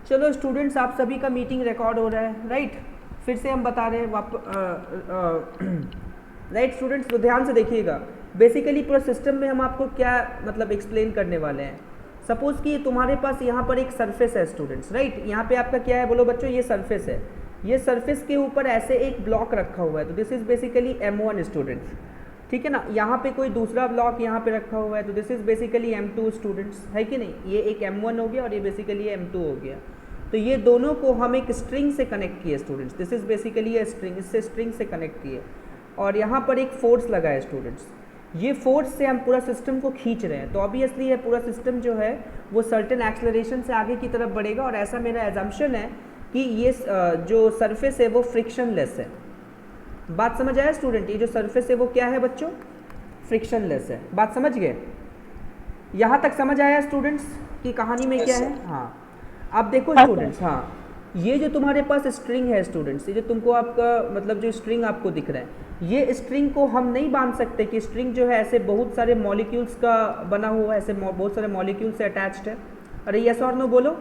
चलो स्टूडेंट्स, आप सभी का मीटिंग रिकॉर्ड हो रहा है, राइट। फिर से हम बता रहे हैं राइट स्टूडेंट्स, तो ध्यान से देखिएगा। बेसिकली पूरा सिस्टम में हम आपको क्या मतलब एक्सप्लेन करने वाले हैं। सपोज कि तुम्हारे पास यहाँ पर एक सरफेस है स्टूडेंट्स, राइट। यहाँ पे आपका क्या है, बोलो बच्चों, ये सरफेस है। ये सरफेस के ऊपर ऐसे एक ब्लॉक रखा हुआ है, तो this is basically M1 students, ठीक है ना। यहाँ पे कोई दूसरा ब्लॉक यहाँ पे रखा हुआ है, तो this is basically M2 students, है कि नहीं। ये एक M1 हो गया और ये बेसिकली M2 हो गया। तो ये दोनों को हम एक स्ट्रिंग से कनेक्ट किए students, this is basically a string, इससे स्ट्रिंग से कनेक्ट किए। और यहाँ पर एक फोर्स लगा है स्टूडेंट्स, ये फोर्स से हम पूरा सिस्टम को खींच रहे हैं। तो ऑब्वियसली ये पूरा सिस्टम जो है वो सर्टेन एक्सेलरेशन से आगे की तरफ बढ़ेगा। और ऐसा मेरा एजम्पशन है कि ये जो सरफेस है वो फ्रिक्शनलेस है। बात समझ आया स्टूडेंट, ये जो सरफेस है वो क्या है बच्चों, फ्रिक्शनलेस है। बात समझ गए, यहाँ तक समझ आया स्टूडेंट्स कि कहानी में क्या है। हाँ, अब देखो स्टूडेंट्स, हाँ ये जो तुम्हारे पास स्ट्रिंग है स्टूडेंट्स, ये जो तुमको आपका मतलब जो स्ट्रिंग आपको दिख रहा है, ये स्ट्रिंग को हम नहीं बांध सकते कि स्ट्रिंग जो है ऐसे बहुत सारे मॉलिक्यूल्स का बना हुआ है, ऐसे बहुत सारे मॉलिक्यूल से अटैच्ड है। अरे यस और नो बोलो।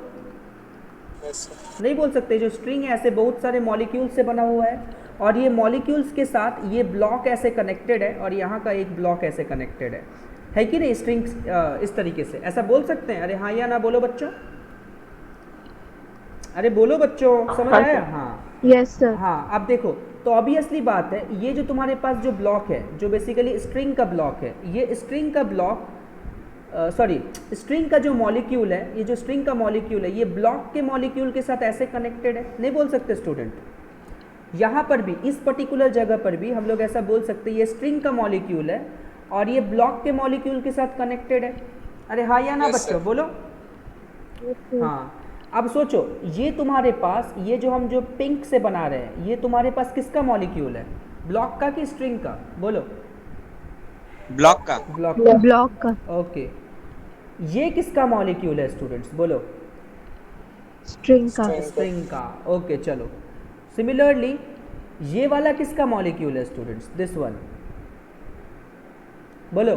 नहीं बोल सकते। जो स्ट्रिंग है ऐसे बहुत सारे मॉलिक्यूल से बना हुआ है, और ये मॉलिक्यूल्स के साथ ये ब्लॉक ऐसे कनेक्टेड है, और यहाँ का एक ब्लॉक ऐसे कनेक्टेड है कि नहीं। स्ट्रिंग इस तरीके से ऐसा बोल सकते हैं। अरे हाँ या ना बोलो बच्चों, अरे बोलो बच्चों, समझ आया। हाँ यस सर। हाँ, अब देखो, तो ऑब्वियसली बात है, ये जो तुम्हारे पास जो ब्लॉक है, जो बेसिकली स्ट्रिंग का ब्लॉक है, ये स्ट्रिंग का ब्लॉक सॉरी स्ट्रिंग का जो मॉलिक्यूल है, ये जो स्ट्रिंग का मॉलिक्यूल है, ये ब्लॉक के मॉलिक्यूल के साथ ऐसे कनेक्टेड है। नहीं बोल सकते स्टूडेंट। यहाँ पर भी, इस पर्टिकुलर जगह पर भी हम लोग ऐसा बोल सकते हैं, ये स्ट्रिंग का मॉलिक्यूल है और ये ब्लॉक के मॉलिक्यूल के साथ कनेक्टेड है। अरे हाँ या ना बच्चों बोलो। हाँ, अब सोचो, ये तुम्हारे पास ये जो हम जो पिंक से बना रहे हैं, ये तुम्हारे पास किसका मॉलिक्यूल है, ब्लॉक का कि स्ट्रिंग का, बोलो। ब्लॉक का। ब्लॉक का। ओके, ये किसका मॉलिक्यूल है स्टूडेंट्स, बोलो। स्ट्रिंग का। स्ट्रिंग का। ओके चलो, सिमिलरली ये वाला किसका मॉलिक्यूल है स्टूडेंट्स, दिस वन, बोलो।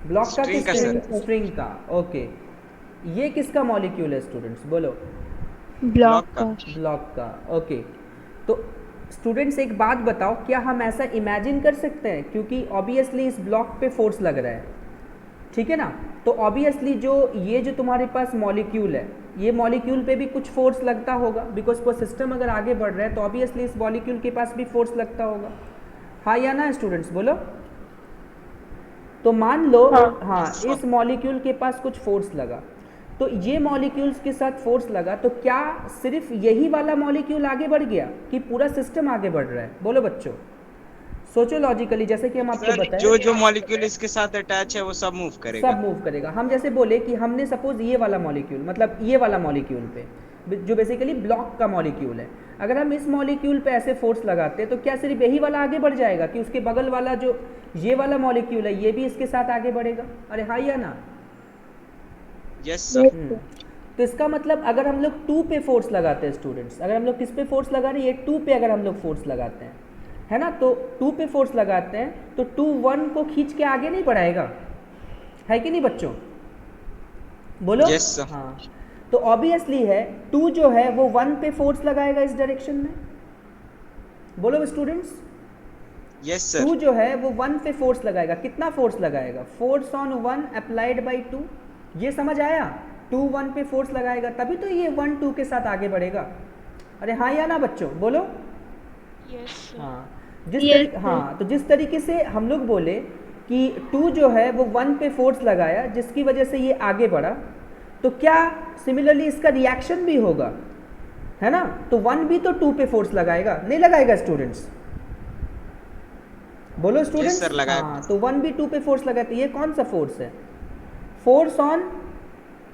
ब्लॉक का कि स्ट्रिंग का। ओके, ये किसका मॉलिक्यूल है स्टूडेंट्स, बोलो। ब्लॉक का। ब्लॉक का। ओके, तो स्टूडेंट्स एक बात बताओ, क्या हम ऐसा इमेजिन कर सकते हैं, क्योंकि ऑब्वियसली इस ब्लॉक पे फोर्स लग रहा है, ठीक है ना। तो ऑब्वियसली जो ये जो तुम्हारे पास मॉलिक्यूल है, ये मॉलिक्यूल पे भी कुछ फोर्स लगता होगा, बिकॉज वो सिस्टम अगर आगे बढ़ रहा है तो ऑब्वियसली इस मॉलिक्यूल के पास भी फोर्स लगता होगा। हाँ या ना स्टूडेंट्स बोलो। तो मान लो हाँ इस मॉलिक्यूल के पास कुछ फोर्स लगा, तो ये मॉलिक्यूल्स के साथ फोर्स लगा, तो क्या सिर्फ यही वाला मॉलिक्यूल आगे बढ़ गया कि पूरा सिस्टम आगे बढ़ रहा है, बोलो बच्चों। सोचो लॉजिकली, जैसे कि हम आपको बताएं, जो मॉलिक्यूल इसके साथ अटैच है वो सब मूव करेगा। सब मूव करेगा। हम जैसे बोले कि हमने सपोज ये वाला मॉलिक्यूल, मतलब ये वाला मॉलिक्यूल पे जो बेसिकली ब्लॉक का मॉलिक्यूल है, अगर हम इस मॉलिक्यूल पे ऐसे फोर्स लगाते हैं, तो क्या सिर्फ यही वाला आगे बढ़ जाएगा कि उसके बगल वाला जो ये वाला मॉलिक्यूल है ये भी इसके साथ आगे बढ़ेगा। अरे हाँ या ना। Yes sir. तो इसका मतलब अगर हम लोग 2 पे फोर्स लगाते हैं स्टूडेंट्स, अगर हम लोग किस पे फोर्स लगा रहे हैं, ये 2 पे अगर हम लोग फोर्स लगाते हैं, है ना, तो 2 पे फोर्स लगाते हैं तो 2 1 को खींच के आगे नहीं बढ़ाएगा, है कि नहीं बच्चों, बोलो। Yes sir. हाँ, तो ऑब्वियसली है 2 जो है वो 1 पे फोर्स लगाएगा इस डायरेक्शन में, बोलो स्टूडेंट्स। Yes sir. 2 जो है वो 1 पे फोर्स लगाएगा। कितना फोर्स लगाएगा, फोर्स ऑन 1 अप्लाइड बाई 2। ये समझ आया, 2 1 पे फोर्स लगाएगा तभी तो ये 1 2 के साथ आगे बढ़ेगा। अरे हाँ या ना बच्चों बोलो। यस। हाँ, हाँ, तो जिस तरीके से हम लोग बोले कि 2 जो है वो 1 पे फोर्स लगाया जिसकी वजह से ये आगे बढ़ा, तो क्या सिमिलरली इसका रिएक्शन भी होगा, है ना। तो 1 भी तो 2 पे फोर्स लगाएगा, नहीं लगाएगा स्टूडेंट्स, बोलो स्टूडेंट्स। सर लगाएगा। हाँ, तो 1 भी 2 पे फोर्स लगाए, तो ये कौन सा फोर्स है, फोर्स ऑन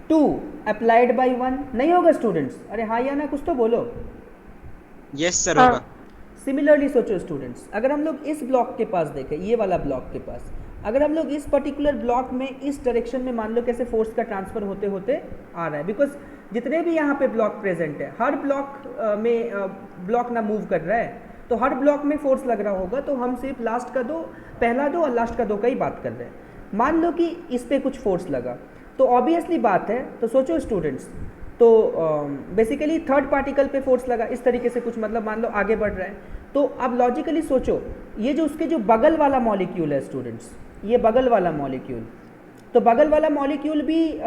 2 अप्लाइड बाई 1, नहीं होगा स्टूडेंट्स। अरे हाँ या ना कुछ तो बोलो। यस सर होगा। सिमिलरली सोचो स्टूडेंट्स, अगर हम लोग इस ब्लॉक के पास देखें, ये वाला ब्लॉक के पास, अगर हम लोग इस पर्टिकुलर ब्लॉक में इस डायरेक्शन में मान लो कैसे फोर्स का ट्रांसफर होते होते आ रहा है, बिकॉज जितने भी यहाँ पे ब्लॉक प्रेजेंट है, हर ब्लॉक में ब्लॉक ना मूव कर रहा है, तो हर ब्लॉक में फोर्स लग रहा होगा, तो हम सिर्फ लास्ट का दो, पहला दो और लास्ट का दो का ही बात कर रहे हैं। मान लो कि इस पे कुछ फोर्स लगा, तो ऑब्वियसली बात है, तो सोचो स्टूडेंट्स, तो बेसिकली थर्ड पार्टिकल पे फोर्स लगा, इस तरीके से कुछ, मतलब मान लो आगे बढ़ रहा है। तो अब लॉजिकली सोचो, ये जो उसके जो बगल वाला मॉलिक्यूल है स्टूडेंट्स, ये बगल वाला मॉलिक्यूल, तो बगल वाला मॉलिक्यूल भी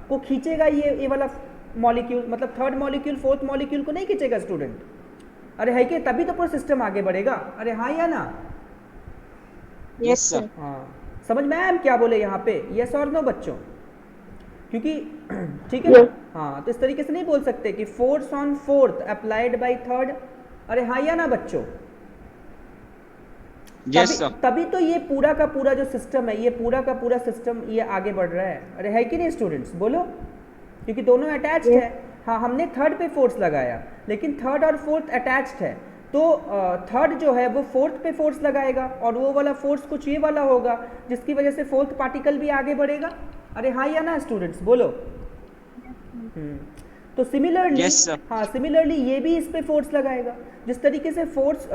को खींचेगा ये वाला मॉलिक्यूल, मतलब थर्ड मॉलिक्यूल फोर्थ मॉलिक्यूल को नहीं खींचेगा स्टूडेंट? अरे है कि तभी तो पूरा सिस्टम आगे बढ़ेगा। अरे हाँ या ना? Yes sir. हाँ, समझ में आया हम क्या बोले यहाँ पे? यस और नो बच्चों? क्योंकि ठीक है ना? हाँ, तो इस तरीके से नहीं बोल सकते कि force on fourth applied by third. अरे हाँ या ना बच्चों? Yes sir. तभी तो ये पूरा का पूरा जो सिस्टम है, ये पूरा का पूरा सिस्टम ये आगे बढ़ रहा है। अरे है कि नहीं स्टूडेंट्स? बोलो, क्योंकि दोनों अटैच्ड है। हाँ, हमने थर्ड पे फोर्स लगाया, लेकिन थर्ड और फोर्थ अटैच्ड है, तो थर्ड जो है वो फोर्थ पे फोर्स लगाएगा, और वो वाला फोर्स कुछ ये वाला होगा, जिसकी वजह से फोर्थ पार्टिकल भी आगे बढ़ेगा। अरे हाँ या ना स्टूडेंट्स? बोलो। तो सिमिलरली Yes, sir. हाँ, सिमिलरली ये भी इस पे फोर्स लगाएगा। जिस तरीके से फोर्स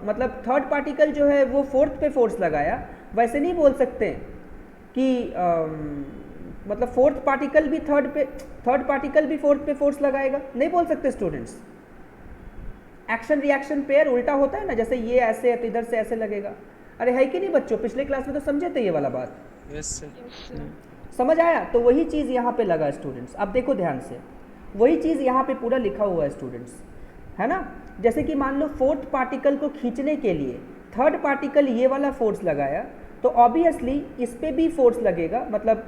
मतलब थर्ड पार्टिकल जो है वो फोर्थ पे फोर्स लगाया, वैसे नहीं बोल सकते कि मतलब फोर्थ पार्टिकल भी थर्ड पार्टिकल भी फोर्थ पे फोर्स लगाएगा, नहीं बोल सकते स्टूडेंट्स। एक्शन रिएक्शन पेयर उल्टा होता है ना, जैसे ये ऐसे है तो इधर से ऐसे लगेगा। अरे है कि नहीं बच्चों? पिछले क्लास में तो समझे थे ये वाला बात। Yes sir. समझ आया? तो वही चीज़ यहाँ पे लगा स्टूडेंट्स। अब देखो ध्यान से, वही चीज़ यहाँ पे पूरा लिखा हुआ है स्टूडेंट्स, है ना? जैसे कि मान लो फोर्थ पार्टिकल को खींचने के लिए थर्ड पार्टिकल ये वाला फोर्स लगाया, तो ऑब्वियसली इस पे भी फोर्स लगेगा, मतलब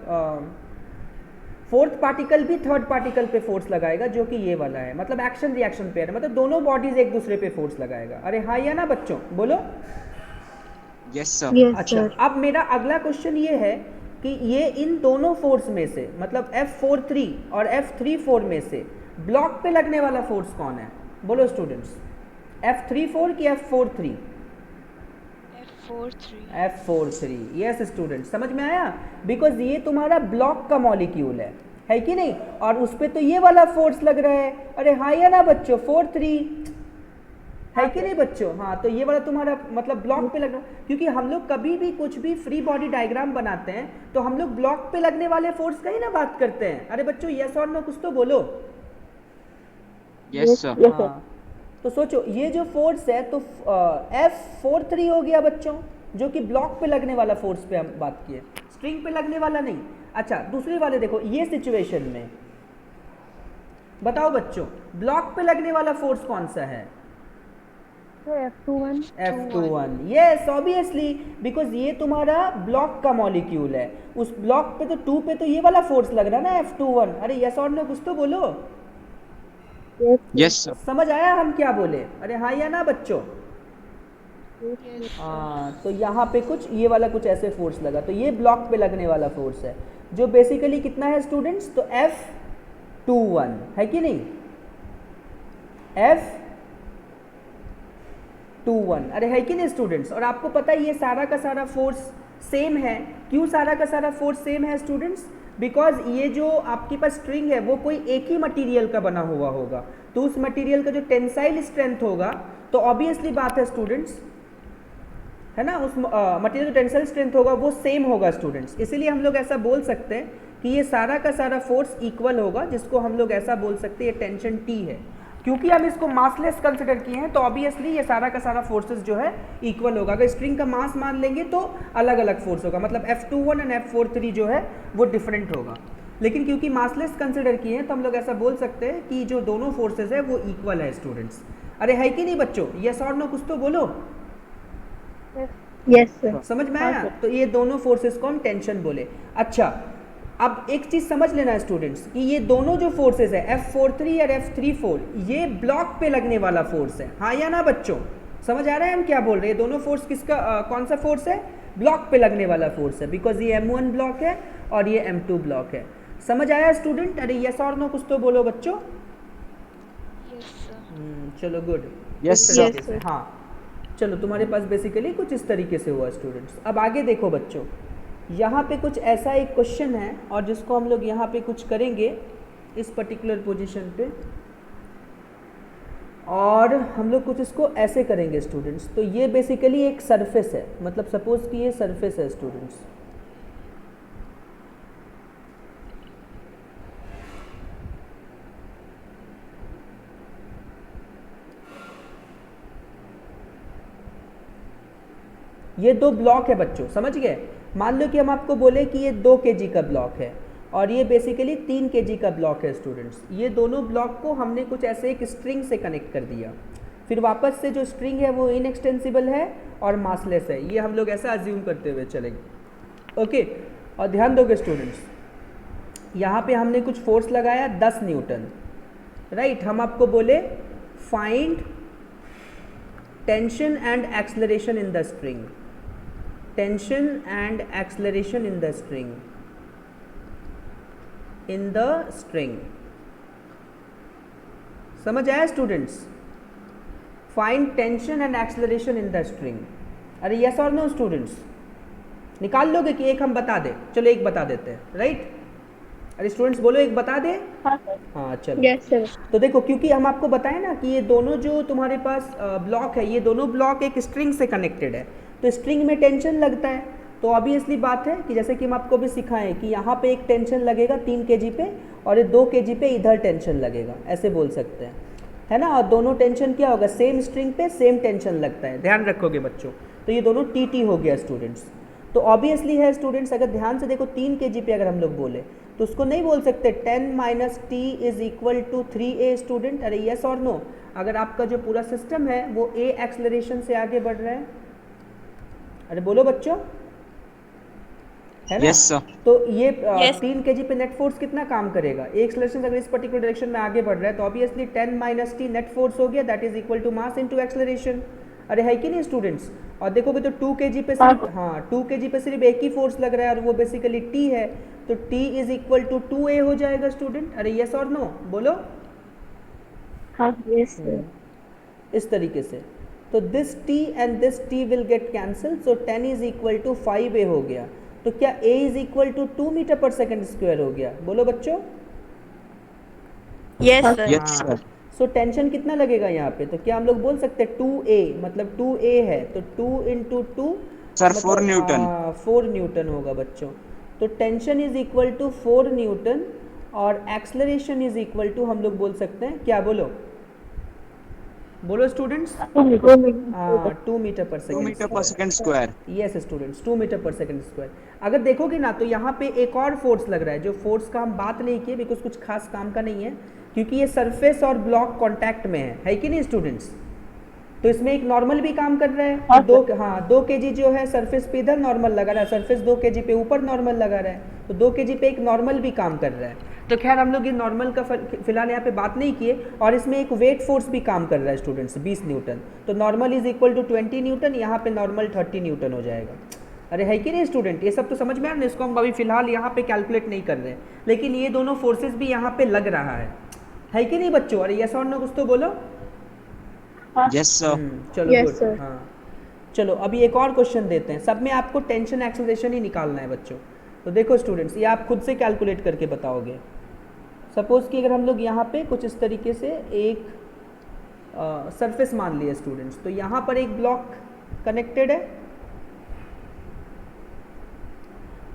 फोर्थ पार्टिकल भी थर्ड पार्टिकल पे फोर्स लगाएगा, जो कि ये वाला है, मतलब एक्शन रिएक्शन पेयर, मतलब दोनों बॉडीज एक दूसरे पे फोर्स लगाएगा। अरे हाँ या ना बच्चों? बोलो। Yes sir. Yes, अच्छा, sir. अब मेरा अगला क्वेश्चन ये है कि ये इन दोनों फोर्स में से, मतलब F43 और F34 में से ब्लॉक पे लगने वाला फोर्स कौन है? बोलो स्टूडेंट्स। F34 की F43? F43। यस स्टूडेंट, समझ में आया? बिकॉज ये तुम्हारा ब्लॉक का मॉलिक्यूल है कि नहीं? और उस पर तो ये वाला फोर्स लग रहा है। अरे हाँ या ना बच्चों? 43 है कि नहीं बच्चों? हाँ, तो ये वाला तुम्हारा मतलब ब्लॉक पे लग रहा है, क्योंकि हम लोग कभी भी कुछ भी फ्री बॉडी डायग्राम बनाते हैं तो हम लोग ब्लॉक पे लगने वाले फोर्स का ही ना बात करते हैं। अरे बच्चों यस और नो कुछ तो बोलो। Yes sir. हाँ, तो सोचो ये जो फोर्स है तो F43 हो गया बच्चों, जो कि ब्लॉक पे लगने वाला फोर्स पे हम बात किए, स्ट्रिंग पे लगने वाला नहीं। अच्छा, दूसरे वाले देखो, ये सिचुएशन में बताओ बच्चों, ब्लॉक पे लगने वाला फोर्स कौन सा है? F21. F21। Yes, obviously, because ये तुम्हारा ब्लॉक का मॉलिक्यूल है, उस ब्लॉक पे तो 2 पे तो ये वाला फोर्स लग रहा है ना, F21। अरे यस और नो कुछ तो बोलो। Yes sir. समझ आया हम क्या बोले? अरे हाँ या ना बच्चों? हाँ, तो यहाँ पे कुछ ये वाला कुछ ऐसे फोर्स लगा, तो ये ब्लॉक पे लगने वाला फोर्स है, जो बेसिकली कितना है स्टूडेंट्स? तो F21 है कि नहीं? F21। अरे है कि नहीं स्टूडेंट्स? और आपको पता है ये सारा का सारा फोर्स सेम है। क्यों सारा का सारा फोर्स सेम है स्टूडेंट्स? बिकॉज ये जो आपके पास स्ट्रिंग है वो कोई एक ही मटेरियल का बना हुआ होगा, तो उस मटेरियल का जो टेंसाइल स्ट्रेंथ होगा, तो ऑब्वियसली बात है स्टूडेंट्स, है ना, उस मटेरियल का टेंसाइल स्ट्रेंथ होगा वो सेम होगा स्टूडेंट्स। इसीलिए हम लोग ऐसा बोल सकते हैं कि ये सारा का सारा फोर्स इक्वल होगा, जिसको हम लोग ऐसा बोल सकते हैं ये टेंशन T है। क्योंकि हम इसको मासलेस कंसिडर किए हैं तो ऑब्वियसली ये सारा का सारा फोर्सेस जो है इक्वल होगा। अगर स्ट्रिंग का मास मान लेंगे तो अलग अलग फोर्स होगा, मतलब F21 एंड F43 जो है वो डिफरेंट होगा। लेकिन क्योंकि मासलेस कंसिडर किए हैं तो हम लोग ऐसा बोल सकते हैं कि जो दोनों फोर्सेस है वो इक्वल है स्टूडेंट्स। अरे है कि नहीं बच्चों? यस और नो कुछ तो बोलो। Yes, sir. समझ में आया? तो ये दोनों फोर्सेस को हम टेंशन बोले। अच्छा, अब एक चीज समझ लेना स्टूडेंट्स कि ये दोनों जो फोर्सेस है F43 और F34, ये ब्लॉक पे लगने वाला फोर्स है। हाँ या ना बच्चों? समझ आ रहा है हम क्या बोल रहे हैं? दोनों फोर्स किसका कौन सा फोर्स है? ब्लॉक पे लगने वाला फोर्स है, बिकॉज ये M1 ब्लॉक है और ये M2 ब्लॉक है। समझ आया स्टूडेंट? अरे यस और नो कुछ तो बोलो बच्चों। चलो गुड। Yes, इस sir. तरीके से, हाँ चलो, तुम्हारे पास बेसिकली कुछ इस तरीके से हुआ स्टूडेंट्स। अब आगे देखो बच्चों, यहाँ पे कुछ ऐसा एक क्वेश्चन है और जिसको हम लोग यहाँ पे कुछ करेंगे इस पर्टिकुलर पोजीशन पे, और हम लोग कुछ इसको ऐसे करेंगे स्टूडेंट्स। तो ये बेसिकली एक सरफेस है, मतलब सपोज कि ये सरफेस है स्टूडेंट्स, ये दो ब्लॉक है बच्चों, समझ गए। मान लो कि हम आपको बोले कि ये 2 kg का ब्लॉक है और ये बेसिकली 3 kg का ब्लॉक है स्टूडेंट्स। ये दोनों ब्लॉक को हमने कुछ ऐसे एक स्ट्रिंग से कनेक्ट कर दिया, फिर वापस से जो स्ट्रिंग है वो इनएक्सटेंसिबल है और मासलेस है, ये हम लोग ऐसा अज्यूम करते हुए चलेंगे। ओके, और ध्यान दोगे स्टूडेंट्स, यहाँ पे हमने कुछ फोर्स लगाया 10 न्यूटन, राइट। हम आपको बोले find tension and acceleration in the string, tension and acceleration in the string, in the string. समझ आया students? Find tension and acceleration in the string. अरे यस और नो स्टूडेंट्स? निकाल लोगे कि एक हम बता दें? चलो एक बता देते हैं, राइट। अरे स्टूडेंट्स बोलो एक बता दे। हाँ चलो। Yes sir. तो देखो, क्योंकि हम आपको बताएं ना कि ये दोनों जो तुम्हारे पास ब्लॉक है, ये दोनों ब्लॉक एक स्ट्रिंग से कनेक्टेड है, तो स्ट्रिंग में टेंशन लगता है। तो ऑब्वियसली बात है कि जैसे कि हम आपको भी सिखाएं कि यहाँ पे एक टेंशन लगेगा 3 kg पे और ये 2 kg पे इधर टेंशन लगेगा, ऐसे बोल सकते हैं, है ना। और दोनों टेंशन क्या होगा, सेम स्ट्रिंग पे सेम टेंशन लगता है, ध्यान रखोगे बच्चों। तो ये दोनों TT हो गया स्टूडेंट्स। तो ऑब्वियसली है स्टूडेंट्स, अगर ध्यान से देखो 3 kg पे अगर हम लोग बोले तो उसको नहीं बोल सकते 10 - t = 3a स्टूडेंट। अरे यस और नो? अगर आपका जो पूरा सिस्टम है वो a एक्सलरेशन से आगे बढ़ रहा है, अरे बोलो बच्चों, है ना। Yes sir. तो ये 3 kg पे नेट फोर्स कितना काम करेगा, a एक्सलरेशन अगर इस पर्टिकुलर डायरेक्शन में आगे बढ़ रहा है तो ऑब्वियसली 10 - t नेट फोर्स हो गया, that is equal to mass into acceleration. अरे है कि नहीं स्टूडेंट्स? और देखोगे तो 2 kg पे सिर्फ, हाँ 2 kg पे सिर्फ एक ही फोर्स लग रहा है और वो बेसिकली t है, तो t = 2a हो जाएगा स्टूडेंट। अरे यस और नो बोलो। हाँ यस सर। इस तरीके से, तो this t and this t will get cancel, so 10 = 5a हो गया। तो क्या a = 2 metre per second square हो गया, बोलो बच्चों। Yes sir. Yes sir. So tension कितना लगेगा यहाँ पे, तो क्या हम लोग बोल सकते हैं 2a, मतलब 2a है तो 2 × 2 सर 4 न्यूटन। 4 न्यूटन होगा बच्चों। तो tension is equal to 4 newton और एक्सलरेशन इज इक्वल टू हम लोग बोल सकते हैं क्या, बोलो बोलो स्टूडेंट्स। 2 मीटर पर 2 metre per second square. Yes students, 2 metre per second square. अगर देखोगे ना तो यहाँ पे एक और फोर्स लग रहा है, जो फोर्स का हम बात नहीं किए बिकॉज कुछ खास काम का नहीं है, क्योंकि ये सरफेस और ब्लॉक कांटेक्ट में है कि नहीं स्टूडेंट्स। तो इसमें एक नॉर्मल भी काम कर रहा है, दो kg जो है सरफेस पे इधर नॉर्मल लगा रहा है, सरफेस 2 kg पे ऊपर नॉर्मल लगा रहा है, तो 2 kg पे एक नॉर्मल भी काम कर रहा है। तो खैर हम लोग ये नॉर्मल का फिलहाल यहाँ पे बात नहीं किए, और इसमें एक वेट फोर्स भी काम कर रहा है स्टूडेंट्स 20 न्यूटन। तो normal is equal to 20 newton, यहाँ पे नॉर्मल 30 न्यूटन हो जाएगा। अरे है कि नहीं स्टूडेंट, ये सब तो समझ में आ रहा है। इसको हम अभी फिलहाल यहाँ पे कैलकुलेट नहीं कर रहे हैं, लेकिन ये दोनों फोर्सेज भी यहाँ पे लग रहा है कि नहीं बच्चों। अरे यस और नो कुछ तो बोलो। Yes sir. चलो Yes, गुड। sir. हाँ चलो अभी एक और क्वेश्चन देते हैं, सब में आपको टेंशन एक्सेलरेशन ही निकालना है बच्चों। तो देखो स्टूडेंट्स, ये आप खुद से कैलकुलेट करके बताओगे। सपोज कि अगर हम लोग यहाँ पे कुछ इस तरीके से एक सरफेस मान लिए स्टूडेंट्स, तो यहाँ पर एक ब्लॉक कनेक्टेड है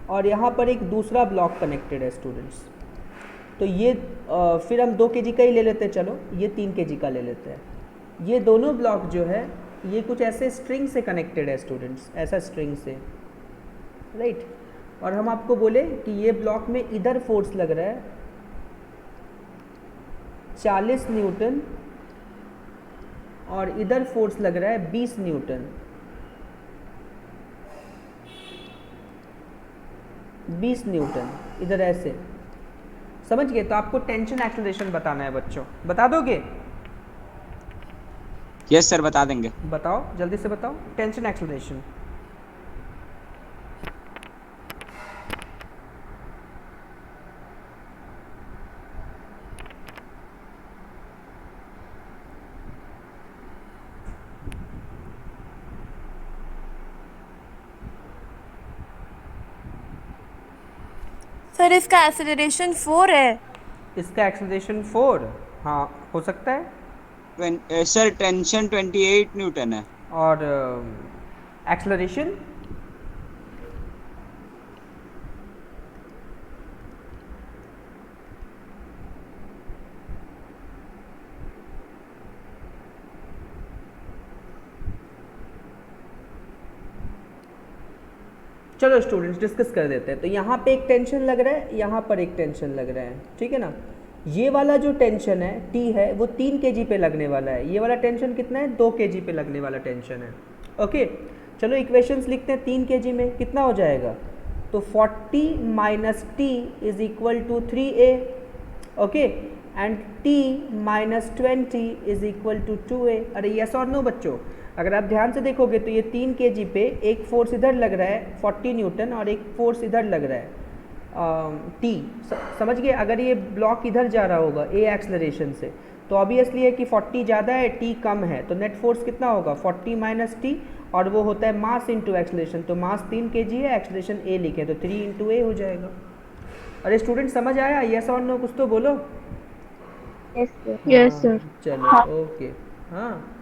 और यहाँ पर एक दूसरा ब्लॉक कनेक्टेड है स्टूडेंट्स। तो ये फिर हम 2 kg का ही ले लेते हैं, चलो ये 3 kg का ले लेते हैं। ये दोनों ब्लॉक जो है ये कुछ ऐसे स्ट्रिंग से कनेक्टेड है स्टूडेंट्स, ऐसा स्ट्रिंग से, राइट। और हम आपको बोले कि ये ब्लॉक में इधर फोर्स लग रहा है 40 न्यूटन और इधर फोर्स लग रहा है 20 न्यूटन, 20 न्यूटन इधर ऐसे, समझ गए। तो आपको टेंशन एक्सेलरेशन बताना है बच्चों, बता दोगे? यस सर बता देंगे। बताओ जल्दी से बताओ टेंशन एक्सेलरेशन। सर इसका एक्सेलरेशन 4 है। इसका एक्सेलरेशन 4, हाँ हो सकता है। सर टेंशन 28 न्यूटन है। और एक्सेलरेशन चलो स्टूडेंट्स डिस्कस कर देते हैं। तो यहाँ पे एक टेंशन लग रहा है, यहाँ पर एक टेंशन लग रहा है, ठीक है ना। ये वाला जो टेंशन है टी है वो 3 kg पे लगने वाला है, ये वाला टेंशन कितना है 2 kg पे लगने वाला टेंशन है। ओके चलो इक्वेशंस लिखते हैं। 3 kg में कितना हो जाएगा, तो 40 minus T is equal to 3a, okay, and t minus 20 is equal to 2a। अरे यस और नो बच्चों, अगर आप ध्यान से देखोगे तो ये 3 kg पे एक फोर्स इधर लग रहा है 40 न्यूटन और एक फोर्स इधर लग रहा है टी, समझ गए। अगर ये ब्लॉक इधर जा रहा होगा ए एक्सलरेशन से तो ऑब्वियसली है कि 40 ज़्यादा है टी कम है, तो नेट फोर्स कितना होगा 40 माइनस टी, और वो होता है मास इंटू एक्सलेशन। तो मास 3 kg है, एक्सलेशन ए लिखें तो 3 इंटू ए हो जाएगा। अरे स्टूडेंट समझ आया, यस और नो कुछ तो बोलो। Yes sir. Yes sir. चलो ओके हाँ।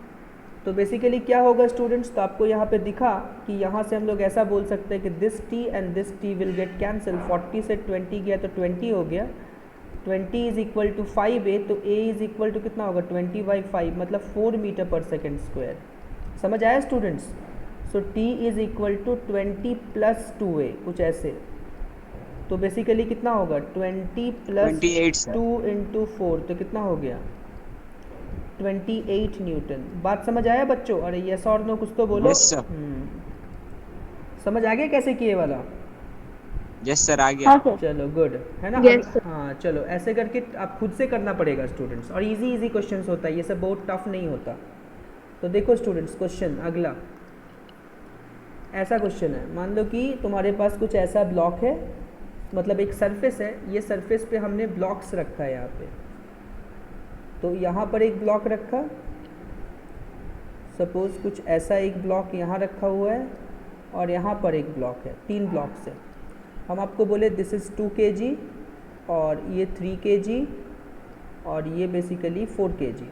तो बेसिकली क्या होगा स्टूडेंट्स, तो आपको यहाँ पे दिखा कि यहाँ से हम लोग ऐसा बोल सकते हैं कि this T and this T will get cancel. 40 से 20 गया तो 20 हो गया, 20 इज इक्वल टू 5a, तो a इज इक्वल टू कितना होगा 20/5, मतलब 4 मीटर पर सेकेंड स्क्वायर। समझ आया students. So t is equal to 20 plus 2a, कुछ ऐसे। तो बेसिकली कितना होगा 20 प्लस 28 सर। 2 इंटू 4, तो कितना हो गया 28 न्यूटन। बात समझ आया बच्चों। अरे यस और नो कुछ तो बोलो। Yes, sir. समझ आ गया कैसे किए वाला। यस सर आ गया। हाँ सर। चलो गुड है ना। Yes, sir. हाँ चलो ऐसे करके आप खुद से करना पड़ेगा स्टूडेंट्स, और इजी इजी क्वेश्चंस होता है, ये सब बहुत टफ नहीं होता। तो देखो स्टूडेंट्स क्वेश्चन अगला ऐसा क्वेश्चन है, मान लो कि तुम्हारे पास कुछ ऐसा ब्लॉक है, मतलब एक सरफेस है, ये सरफेस पे हमने ब्लॉक्स रखा है यहाँ पे। तो यहाँ पर एक ब्लॉक रखा, सपोज कुछ ऐसा एक ब्लॉक यहाँ रखा हुआ है, और यहाँ पर एक ब्लॉक है, 3 ब्लॉक्स है। हम आपको बोले दिस इज़ 2 kg, और ये 3 kg, और ये बेसिकली 4 kg।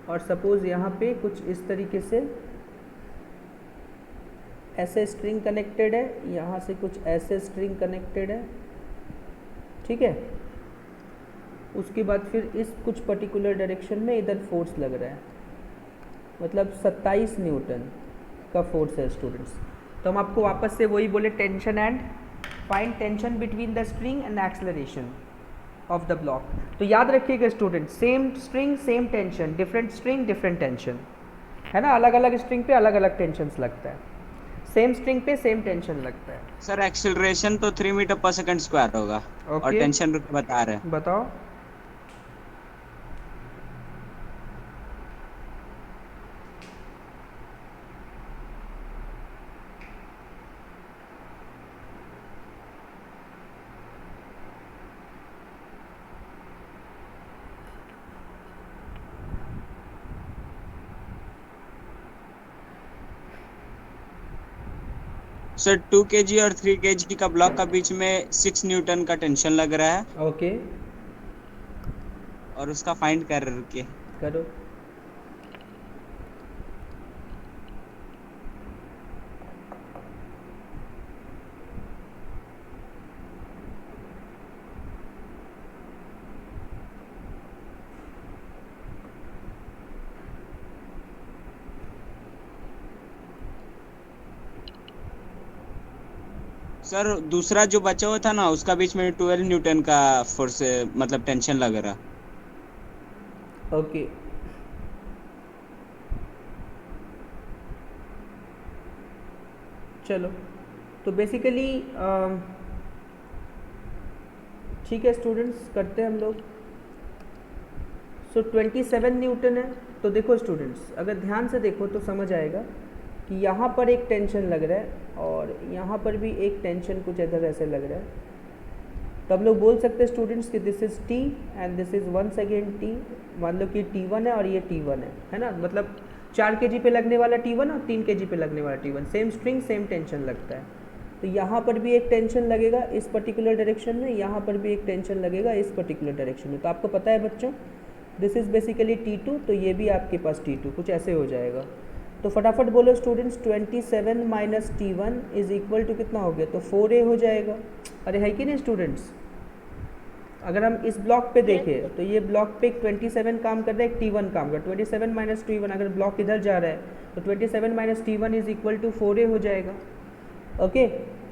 और सपोज यहाँ पे कुछ इस तरीके से ऐसे स्ट्रिंग कनेक्टेड है, यहाँ से कुछ ऐसे स्ट्रिंग कनेक्टेड है, ठीक है। उसके बाद फिर इस कुछ पर्टिकुलर डायरेक्शन में इधर फोर्स लग रहा है, मतलब 27 न्यूटन का फोर्स है स्टूडेंट्स। तो हम आपको वापस से वही बोले tension and find tension between the string and acceleration of the block. तो याद रखिएगा student, same string same tension, different string different tension, है ना। अलग अलग स्ट्रिंग पे अलग अलग टेंशन्स लगता है, सेम स्ट्रिंग पे सेम टेंशन लगता है। सर एक्सेलरेशन तो 3 मीटर पर सेकंड स्क्वायर होगा। और Okay. टेंशन बता रहे हैं। बताओ। सर 2 kg और 3 kg का ब्लॉक का बीच में 6 न्यूटन का टेंशन लग रहा है, ओके और उसका फाइंड करके करो। सर दूसरा जो बचा हुआ था ना, उसका बीच में 12 न्यूटन का फोर्स मतलब टेंशन लग रहा। ओके चलो, तो बेसिकली ठीक है स्टूडेंट्स, करते हैं हम लोग। सो 27 न्यूटन है। तो देखो स्टूडेंट्स, अगर ध्यान से देखो तो समझ आएगा कि यहाँ पर एक टेंशन लग रहा है, और यहाँ पर भी एक टेंशन कुछ इधर ऐसे लग रहा है। तो हम लोग बोल सकते हैं स्टूडेंट्स कि this is T and this is once again T. मान लो कि T1 है और ये T1 है ना। मतलब 4 kg पे लगने वाला T1 और 3 kg पे लगने वाला T1, same string same tension लगता है। तो यहाँ पर भी एक टेंशन लगेगा इस पर्टिकुलर डायरेक्शन में, यहाँ पर भी एक टेंशन लगेगा इस पर्टिकुलर डायरेक्शन में। तो आपको पता है बच्चों, दिस इज़ बेसिकली T2, तो ये भी आपके पास T2, कुछ ऐसे हो जाएगा। तो फटाफट बोलो students, 27 minus T1 is equal to कितना हो गया, तो 4a हो जाएगा। अरे है कि नहीं स्टूडेंट्स, अगर हम इस ब्लॉक पे देखें तो ये ब्लॉक पे एक 27 काम कर रहा है, एक T1 काम कर, 27 माइनस T1, अगर ब्लॉक इधर जा रहा है तो 27 minus T1 is equal to 4A हो जाएगा। ओके,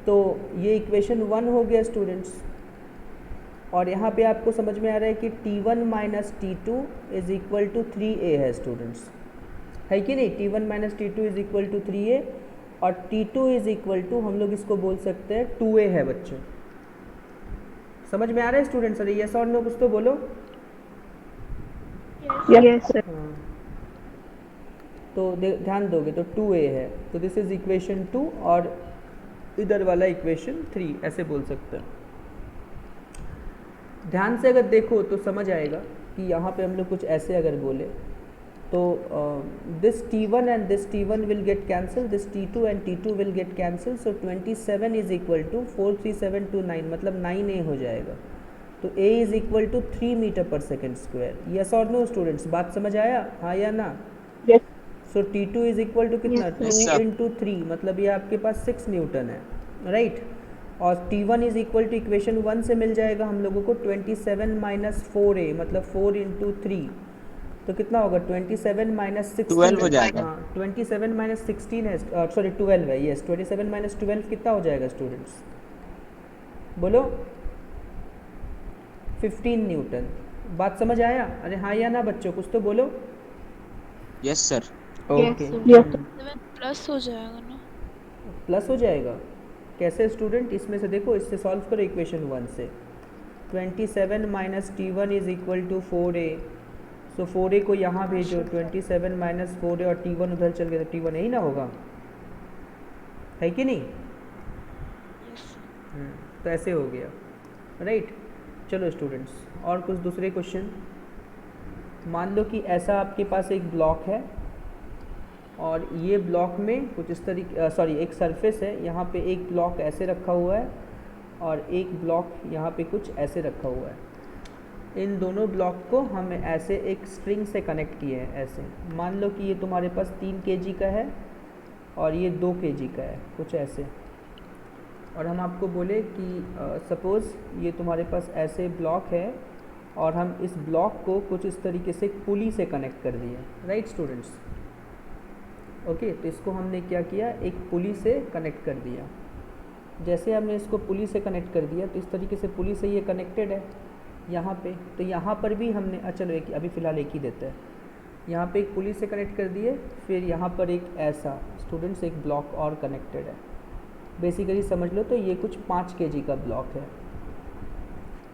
तो ये इक्वेशन 1 हो गया स्टूडेंट्स। और यहाँ पे आपको समझ में आ रहा है कि T1 minus T2 is equal to 3A है स्टूडेंट्स, है कि नहीं? T1 minus T2 is equal to 3A और T2 इज इक्वल टू, हम लोग इसको बोल सकते हैं 2A है बच्चों। समझ में आ रहा है स्टूडेंट्स? अरे यस और नो कुछ तो बोलो। Yes sir. हाँ, तो ध्यान दोगे तो 2A है, तो दिस इज इक्वेशन 2 और इधर वाला इक्वेशन 3, ऐसे बोल सकते हैं। ध्यान से अगर देखो तो समझ आएगा कि यहाँ पे हम लोग कुछ ऐसे अगर बोले तो this T1 and this T1 will get cancel, this T2 and T2 will get cancel, so 27 is equal to 43729, मतलब 9A हो जाएगा। तो A is equal to 3 metre per second square. Yes और नो स्टूडेंट्स, बात समझ आया, हाँ या ना? Yes. So T2 is equal to कितना? Yes, 2 sir. इंटू 3, मतलब ये आपके पास 6 न्यूटन है, राइट? और T1 is equal two equation 1 से मिल जाएगा हम लोगों को 27 माइनस 4A, मतलब 4 इंटू 3, तो कितना होगा? 27 माइनस 16 12 हो जाएगा। हाँ, 27 माइनस 16 है, सॉरी 12 है, यस। 27 माइनस 12 कितना हो जाएगा स्टूडेंट्स? बोलो। 15 न्यूटन। बात समझ आया? अरे हाँ या ना बच्चों, कुछ तो बोलो। Yes sir. Okay, yes. Plus हो जाएगा ना? प्लस हो जाएगा कैसे स्टूडेंट? इसमें से देखो, इससे सॉल्व करो इक्वेशन 1 से। 27 minus T1 is equal to 4A, so 4A को यहाँ भेजो, 27 माइनस 4A और T1 उधर चल गया तो T1 यही ना होगा, है कि नहीं? तो ऐसे हो गया, राइट? चलो स्टूडेंट्स, और कुछ दूसरे क्वेश्चन। मान लो कि ऐसा आपके पास एक ब्लॉक है और ये ब्लॉक में कुछ इस तरीके, सॉरी एक सरफेस है, यहाँ पे एक ब्लॉक ऐसे रखा हुआ है और एक ब्लॉक यहाँ पे कुछ ऐसे रखा हुआ है। इन दोनों ब्लॉक को हम ऐसे एक स्ट्रिंग से कनेक्ट किए हैं ऐसे। मान लो कि ये तुम्हारे पास 3 kg का है और ये 2 kg का है, कुछ ऐसे। और हम आपको बोले कि सपोज़ ये तुम्हारे पास ऐसे ब्लॉक है और हम इस ब्लॉक को कुछ इस तरीके से पुली से कनेक्ट कर दिए, राइट स्टूडेंट्स? ओके, तो इसको हमने क्या किया, एक पुली से कनेक्ट कर दिया। जैसे हमने इसको पुली से कनेक्ट कर दिया तो इस तरीके से पुली से ये कनेक्टेड है यहाँ पे। तो यहाँ पर भी हमने चलो एक अभी फ़िलहाल एक ही देते हैं। यहाँ पे एक पुली से कनेक्ट कर दिए, फिर यहाँ पर एक ऐसा स्टूडेंट्स एक ब्लॉक और कनेक्टेड है। बेसिकली समझ लो तो ये कुछ 5 kg का ब्लॉक है,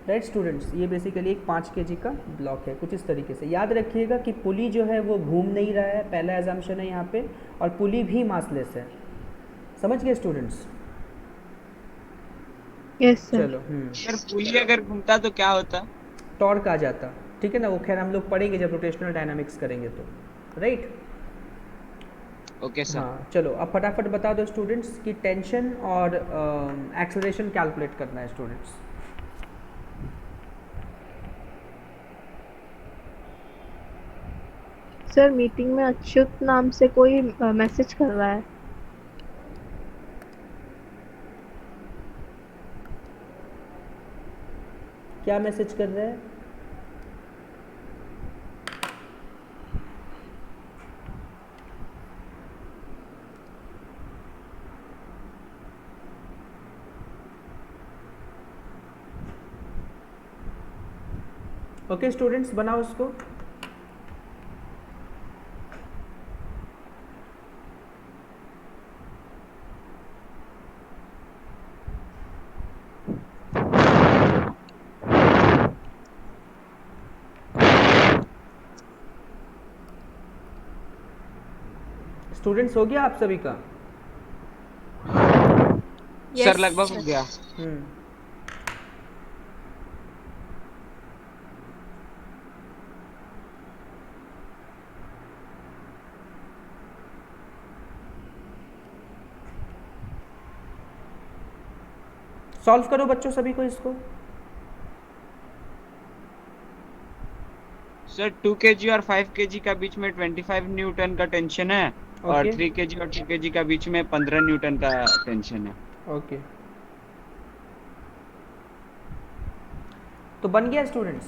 राइट स्टूडेंट्स? ये बेसिकली एक 5 kg का ब्लॉक है, कुछ इस तरीके से। याद रखिएगा कि पुली जो है वो घूम नहीं रहा है, पहला एजम्पशन है यहाँ पे, और पुली भी मासलेस है। समझ गए स्टूडेंट्स? Yes sir. चलो सर पुली अगर घूमता तो क्या होता? टॉर्क आ जाता, ठीक है ना? वो खैर हम लोग पढ़ेंगे जब रोटेशनल डायनामिक्स करेंगे तो, राइट? Okay sir. हाँ, चलो अब फटाफट बता दो स्टूडेंट्स कि टेंशन और एक्सेलरेशन कैलकुलेट करना है स्टूडेंट्स। सर मीटिंग में अच्युत नाम से कोई मैसेज कर रहा है। क्या मैसेज कर रहे हैं? ओके स्टूडेंट्स, बनाओ उसको। स्टूडेंट्स हो गया आप सभी का? सर लगभग हो गया। सॉल्व करो बच्चों सभी को इसको। सर 2 kg और 5 kg का बीच में 25 न्यूटन का टेंशन है और Okay. 3 kg और 2 kg का बीच में 15 न्यूटन का टेंशन है। ओके, तो बन गया स्टूडेंट्स?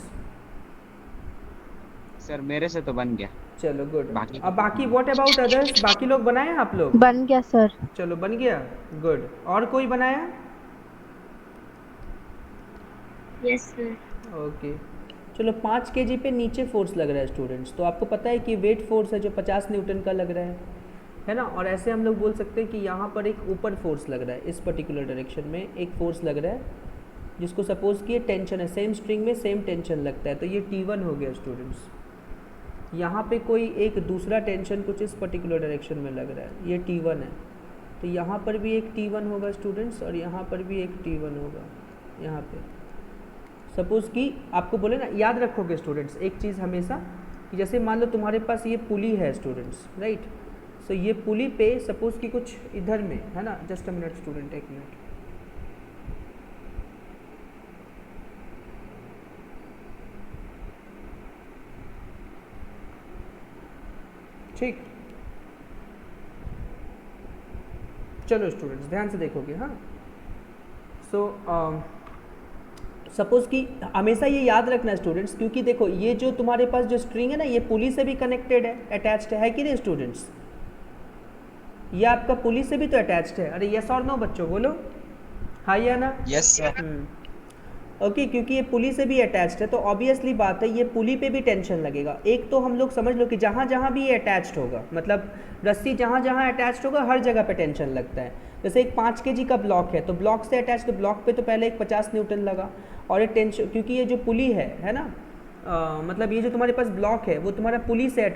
सर मेरे से तो बन गया। चलो गुड। बाकी अब बाकी व्हाट अबाउट अदर्स, बाकी लोग बनाए हैं आप लोग? बन गया सर। चलो बन गया, गुड। और कोई बनाया? Yes sir. ओके चलो 5 kg पे नीचे फोर्स लग रहा है स्टूडेंट्स, तो आपको पता है कि वेट फोर्स है जो 50 न्यूटन का लग रहा है ना। और ऐसे हम लोग बोल सकते हैं कि यहाँ पर एक ऊपर फोर्स लग रहा है, इस पर्टिकुलर डायरेक्शन में एक फोर्स लग रहा है जिसको सपोज कि ये टेंशन है, सेम स्ट्रिंग में सेम टेंशन लगता है, तो ये T1 हो गया स्टूडेंट्स। यहाँ पे कोई एक दूसरा टेंशन कुछ इस पर्टिकुलर डायरेक्शन में लग रहा है, ये T1 है, तो यहाँ पर भी एक T1 होगा स्टूडेंट्स और यहाँ पर भी एक T1 होगा। यहाँ पे सपोज़ कि आपको बोले ना, याद रखोगे स्टूडेंट्स एक चीज़ हमेशा कि जैसे मान लो तुम्हारे पास ये पुली है स्टूडेंट्स, राइट। सो ये पुली पे सपोज़ कि कुछ इधर में है ना, जस्ट अ मिनट स्टूडेंट, एक मिनट। ठीक, चलो स्टूडेंट्स ध्यान से देखोगे। हाँ सो सपोज़ कि हमेशा ये याद रखना स्टूडेंट्स, क्योंकि देखो ये जो तुम्हारे पास जो स्ट्रिंग है ना, ये पुली से भी कनेक्टेड है, अटैच्ड है कि नहीं स्टूडेंट्स? ये आपका पुली से भी तो अटैच्ड है। अरे यस और नो बच्चों बोलो, हाँ या ना? Yes sir. ओके क्योंकि ये पुली से भी अटैच्ड है तो ऑब्वियसली बात है ये पुली पे भी टेंशन लगेगा। एक तो हम लोग समझ लो कि जहाँ जहाँ भी ये अटैच्ड होगा, मतलब रस्सी जहाँ जहाँ अटैच्ड होगा हर जगह पे टेंशन लगता है। जैसे एक 5 kg का ब्लॉक है तो ब्लॉक से अटैच, तो ब्लॉक पे तो पहले एक 50 न्यूटन लगा, और ये टेंशन क्योंकि ये जो पुली है ना, मतलब ये जो तुम्हारे पास ब्लॉक है वो तुम्हारा पुली से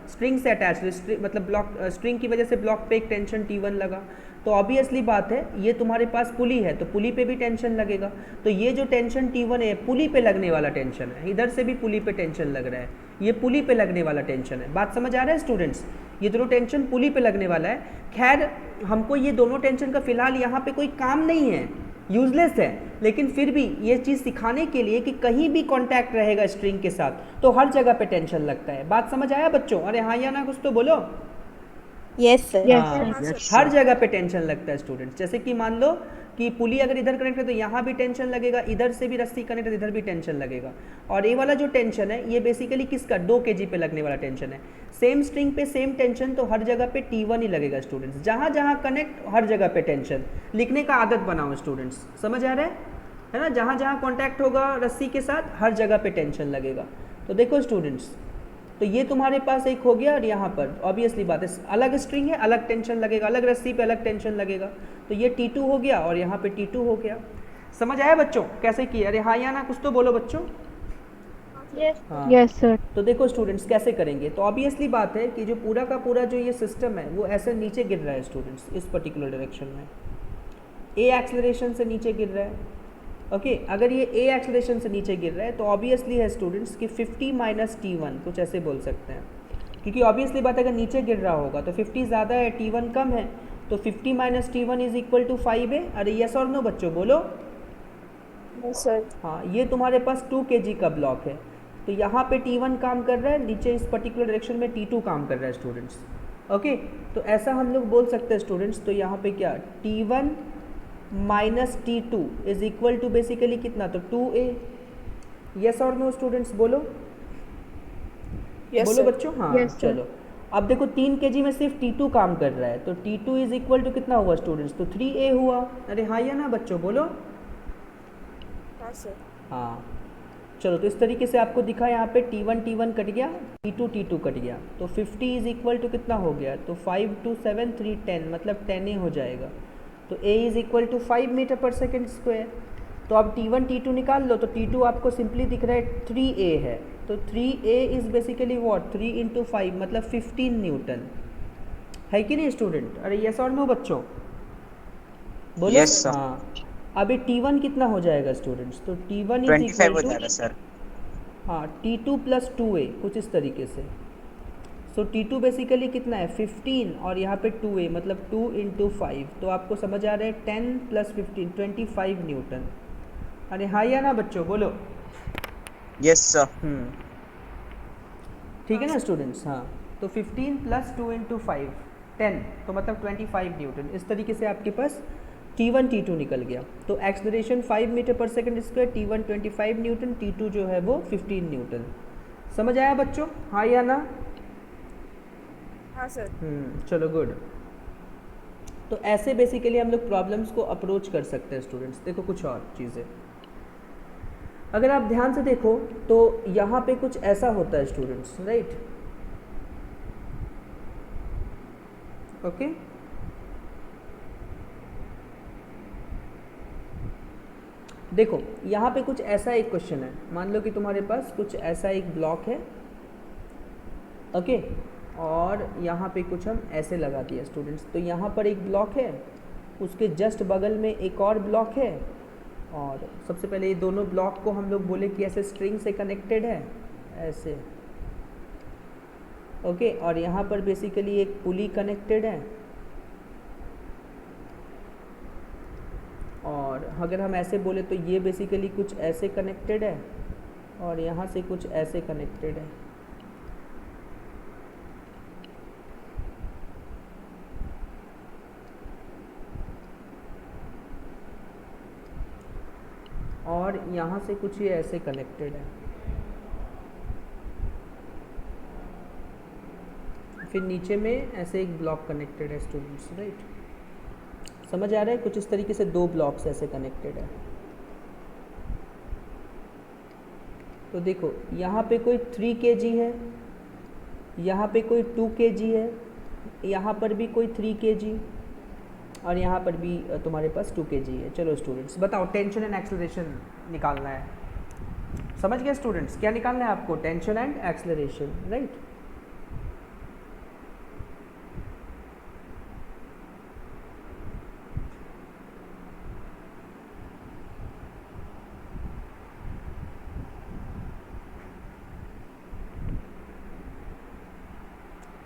स्ट्रिंग से अटैच, मतलब ब्लॉक स्ट्रिंग की वजह से ब्लॉक पे एक टेंशन T1 लगा, तो ऑब्वियसली बात है ये तुम्हारे पास पुली है तो पुली पे भी टेंशन लगेगा। तो ये जो टेंशन T1 है पुली पे लगने वाला टेंशन है, इधर से भी पुली पे टेंशन लग रहा है, ये पुली पे लगने वाला टेंशन है। बात समझ आ रहा है स्टूडेंट्स? ये दोनों टेंशन पुली पे लगने वाला है। खैर हमको ये दोनों टेंशन का फिलहाल यहाँ पे कोई काम नहीं है, यूजलेस है, लेकिन फिर भी ये चीज़ सिखाने के लिए कि कहीं भी कांटेक्ट रहेगा स्ट्रिंग के साथ तो हर जगह पे टेंशन लगता है। बात समझ आया बच्चों? अरे हाँ या ना कुछ तो बोलो। Yes sir. हर जगह पे टेंशन लगता है स्टूडेंट्स। जैसे कि मान लो कि पुली अगर इधर कनेक्ट है तो यहाँ भी टेंशन लगेगा, इधर से भी रस्सी कनेक्ट है इधर भी टेंशन लगेगा। और ये वाला जो टेंशन है ये बेसिकली किसका, 2 kg पे लगने वाला टेंशन है। सेम स्ट्रिंग पे सेम टेंशन तो हर जगह पे T1 ही लगेगा स्टूडेंट्स। जहाँ जहाँ कनेक्ट हर जगह पे टेंशन, लिखने का आदत बनाओ स्टूडेंट्स, समझ आ रहा है ना? जहाँ जहाँ कॉन्टैक्ट होगा रस्सी के साथ हर जगह पे टेंशन लगेगा। तो देखो स्टूडेंट्स, तो ये तुम्हारे पास एक हो गया और यहाँ पर ऑब्वियसली बात है अलग स्ट्रिंग है अलग टेंशन लगेगा, अलग रस्सी पे अलग टेंशन लगेगा, तो ये T2 हो गया और यहाँ पे T2 हो गया। समझ आया बच्चों कैसे किया? अरे हाँ या ना कुछ तो बोलो बच्चों। हाँ यस सर। तो देखो स्टूडेंट्स कैसे करेंगे, तो ऑब्वियसली बात है कि जो पूरा का पूरा जो ये सिस्टम है वो ऐसे नीचे गिर रहा है स्टूडेंट्स, इस पर्टिकुलर डायरेक्शन में ए एक्सेलरेशन से नीचे गिर रहा है। ओके अगर ये ए एक्सेलरेशन से नीचे गिर रहा है तो ऑब्वियसली है स्टूडेंट्स कि 50 माइनस T1 कुछ ऐसे बोल सकते हैं, क्योंकि ऑब्वियसली बात है अगर नीचे गिर रहा होगा तो 50 ज़्यादा है T1 कम है, तो 50 minus T1 is equal to 5 है। अरे यस और नो बच्चों बोलो। सर। हाँ ये तुम्हारे पास 2 kg का ब्लॉक है तो यहाँ पे T1 काम कर रहा है, नीचे इस पर्टिकुलर डायरेक्शन में T2 काम कर रहा है स्टूडेंट्स। ओके तो ऐसा हम लोग बोल सकते हैं स्टूडेंट्स, तो यहाँ पे क्या T1 minus T2 is equal to basically कितना, तो 2A। यस और नो स्टूडेंट्स बोलो। Yes, बोलो sir. बच्चों। हाँ Yes, sir. चलो अब देखो 3 kg में सिर्फ T2 काम कर रहा है तो T2 इज इक्वल टू कितना हुआ स्टूडेंट्स, तो 3A हुआ। अरे हाँ या ना बच्चों बोलो। हाँ सर। हाँ चलो तो इस तरीके से आपको दिखा, यहाँ पे T1 कट गया, T2 कट गया, तो 50 इज इक्वल टू कितना हो गया, तो 5 2 7 3 10 मतलब 10A हो जाएगा। तो A is equal to 5 metre per second square. तो अब T1 T2 निकाल लो, तो T2 आपको सिंपली दिख रहा है 3A है, तो 3A is basically what 3 into 5 मतलब 15 न्यूटन है कि नहीं स्टूडेंट? अरे यस और नो बच्चों बोलो। Yes, sir. हाँ अभी T1 कितना हो जाएगा स्टूडेंट्स, तो T1 इज 25 इक्वल हो टू जाएगा सर। हाँ T2 प्लस 2A कुछ इस तरीके से। सो T2 बेसिकली कितना है 15 और यहाँ पे 2A मतलब 2 इंटू 5, तो आपको समझ आ रहा है 10 प्लस 15 25 न्यूटन। अरे हाँ या ना बच्चों बोलो। Yes sir. ठीक है ना स्टूडेंट्स? हाँ तो 15 प्लस 2 इंटू 5 10 तो मतलब 25 न्यूटन। इस तरीके से आपके पास T1 T2 निकल गया, तो acceleration 5 metre per second square, T1 25 Newton, T2 जो है वो 15 न्यूटन। समझ आया बच्चों, हाँ या ना? हाँ सर। चलो गुड। तो ऐसे बेसिकली हम लोग प्रॉब्लम्स को अप्रोच कर सकते हैं स्टूडेंट्स। देखो कुछ और चीज़ें अगर आप ध्यान से देखो तो यहाँ पे कुछ ऐसा होता है स्टूडेंट्स, राइट? ओके, देखो यहाँ पे कुछ ऐसा एक क्वेश्चन है, मान लो कि तुम्हारे पास कुछ ऐसा एक ब्लॉक है, ओके, और यहाँ पे कुछ हम ऐसे लगा दिया स्टूडेंट्स। तो यहाँ पर एक ब्लॉक है, उसके जस्ट बगल में एक और ब्लॉक है, और सबसे पहले ये दोनों ब्लॉक को हम लोग बोले कि ऐसे स्ट्रिंग से कनेक्टेड है, ऐसे, ओके, और यहाँ पर बेसिकली एक पुली कनेक्टेड है, और अगर हम ऐसे बोले तो ये बेसिकली कुछ ऐसे कनेक्टेड है, और यहाँ से कुछ ऐसे कनेक्टेड है। और यहाँ से कुछ ये ऐसे कनेक्टेड है। फिर नीचे में ऐसे एक ब्लॉक कनेक्टेड है स्टूडेंट्स, राइट? समझ आ रहा है? कुछ इस तरीके से दो ब्लॉक्स ऐसे कनेक्टेड है। तो देखो यहाँ पे कोई 3 kg है, यहाँ पे कोई 2 kg है, यहाँ पर भी कोई 3 kg, और यहाँ पर भी तुम्हारे पास 2 kg है। चलो स्टूडेंट्स बताओ, टेंशन एंड एक्सेलरेशन निकालना है। समझ गए स्टूडेंट्स, क्या निकालना है आपको? Tension and acceleration, right?